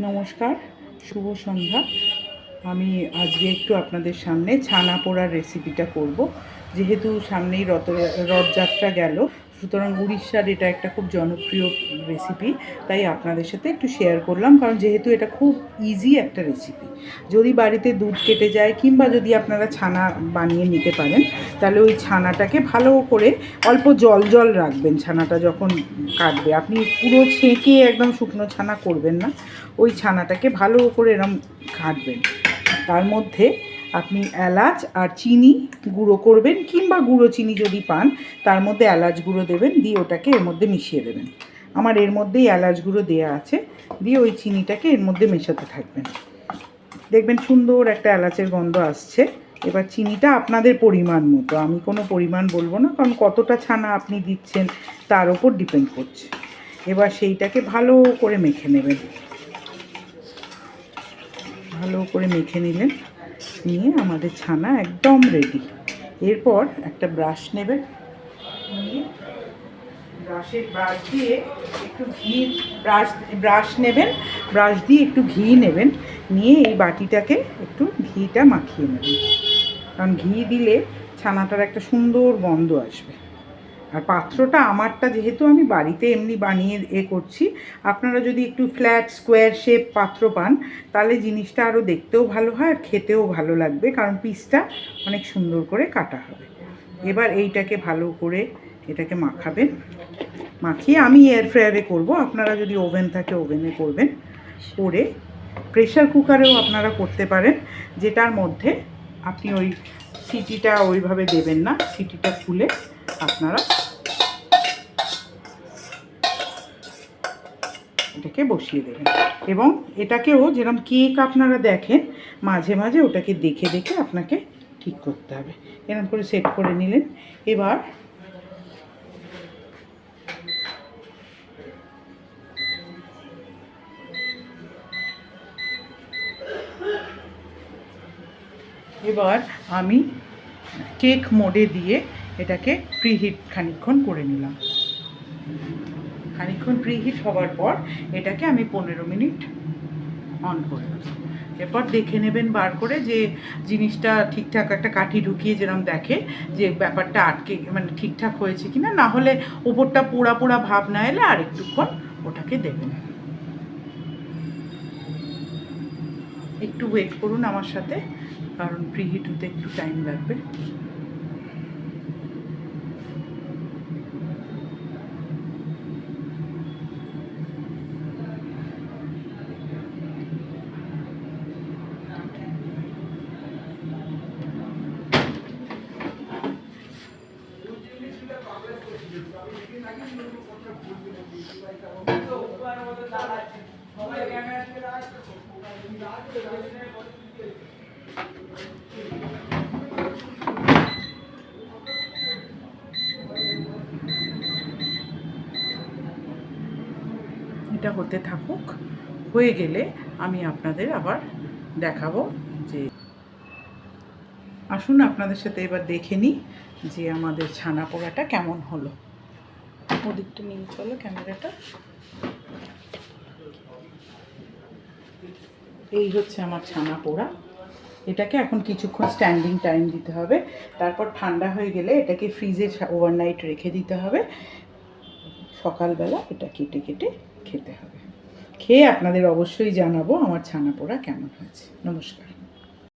নমস্কার, শুভ সন্ধ্যা। আমি আজকে একটু আপনাদের সামনে ছানা পোড়ার রেসিপিটা করব। যেহেতু সামনেই রথযাত্রা গেল, সুতরাং উড়িষ্যার এটা একটা খুব জনপ্রিয় রেসিপি, তাই আপনাদের সাথে একটু শেয়ার করলাম। কারণ যেহেতু এটা খুব ইজি একটা রেসিপি, যদি বাড়িতে দুধ কেটে যায় কিংবা যদি আপনারা ছানা বানিয়ে নিতে পারেন, তাহলে ওই ছানাটাকে ভালো করে অল্প জল জল রাখবেন। ছানাটা যখন কাটবে, আপনি পুরো ছেঁকে একদম শুকনো ছানা করবেন না, ওই ছানাটাকে ভালো করে এরম ঘাঁটবেন। তার মধ্যে আপনি এলাচ আর চিনি গুঁড়ো করবেন, কিংবা গুঁড়ো চিনি যদি পান তার মধ্যে এলাচ গুঁড়ো দেবেন, দিয়ে ওটাকে এর মধ্যে মিশিয়ে দেবেন। আমার এর মধ্যেই এলাচ গুঁড়ো দেওয়া আছে, দিয়ে ওই চিনিটাকে এর মধ্যে মেশাতে থাকবেন। দেখবেন সুন্দর একটা এলাচের গন্ধ আসছে। এবার চিনিটা আপনাদের পরিমাণ মতো, আমি কোনো পরিমাণ বলবো না, কারণ কতটা ছানা আপনি দিচ্ছেন তার ওপর ডিপেন্ড করছে। এবার সেইটাকে ভালো করে মেখে নেবেন। ভালো করে মেখে নিলেন, নিয়ে আমাদের ছানা একদম রেডি। এরপর একটা ব্রাশ নেবেন, নিয়ে ব্রাশ দিয়ে একটু ঘি, ব্রাশ নেবেন, ব্রাশ দিয়ে একটু ঘি নেবেন, নিয়ে এই বাটিটাকে একটু ঘিটা মাখিয়ে নেবেন। কারণ ঘি দিলে ছানাটার একটা সুন্দর গন্ধ আসবে। আর পাত্রটা আমারটা, যেহেতু আমি বাড়িতে এমনি বানিয়ে করছি, আপনারা যদি একটু ফ্ল্যাট স্কোয়ার শেপ পাত্র পান, তাহলে জিনিসটা আরও দেখতেও ভালো হয় আর খেতেও ভালো লাগবে, কারণ পিসটা অনেক সুন্দর করে কাটা হবে। এবার এইটাকে ভালো করে এটাকে মাখাবেন। মাখিয়ে আমি এয়ার ফ্রায়ারে করবো, আপনারা যদি ওভেন থাকে ওভেনে করবেন। করে প্রেশার কুকারেও আপনারা করতে পারেন, যেটার মধ্যে আপনি ওই সিটিটা ওইভাবে দেবেন না, সিটিটা খুলে আপনারা এটাকে বসিয়ে দেবেন। এবং এটাকেও যেরকম কেক আপনারা দেখেন, মাঝে মাঝে ওটাকে দেখে দেখে আপনাকে ঠিক করতে হবে। এরকম করে সেট করে নিলেন। এবার আমি কেক মোডে দিয়ে এটাকে প্রিহিট খানিকক্ষণ করে নিলাম। খানিকক্ষণ প্রিহিট হওয়ার পর এটাকে আমি 15 মিনিট অন করে দেবো। এরপর দেখে নেবেন বার করে যে জিনিসটা ঠিকঠাক, একটা কাঠি ঢুকিয়ে যেরকম দেখে যে ব্যাপারটা আটকে মানে ঠিকঠাক হয়েছে কিনা, না হলে ওপরটা পোড়া পোড়া ভাব না এলে আর একটুক্ষণ ওটাকে দেবেন। একটু ওয়েট করুন আমার সাথে, কারণ প্রিহিট হতে একটু টাইম লাগবে। এটা হতে থাকুক, হয়ে গেলে আমি আপনাদের আবার দেখাবো। যে আসুন আপনাদের সাথে এবার দেখে নিই যে আমাদের ছানা পোড়াটা কেমন হলো। ওদিকটা নিয়ে চলো ক্যামেরাটা। এই হচ্ছে আমার ছানা পোড়া। এটাকে এখন কিছুক্ষণ স্ট্যান্ডিং টাইম দিতে হবে, তারপর ঠান্ডা হয়ে গেলে এটাকে ফ্রিজে ওভারনাইট রেখে দিতে হবে। সকালবেলা এটা কেটে কেটে খেতে হবে। খেয়ে আপনাদের অবশ্যই জানাবো আমার ছানা পোড়া কেমন হয়েছে। নমস্কার।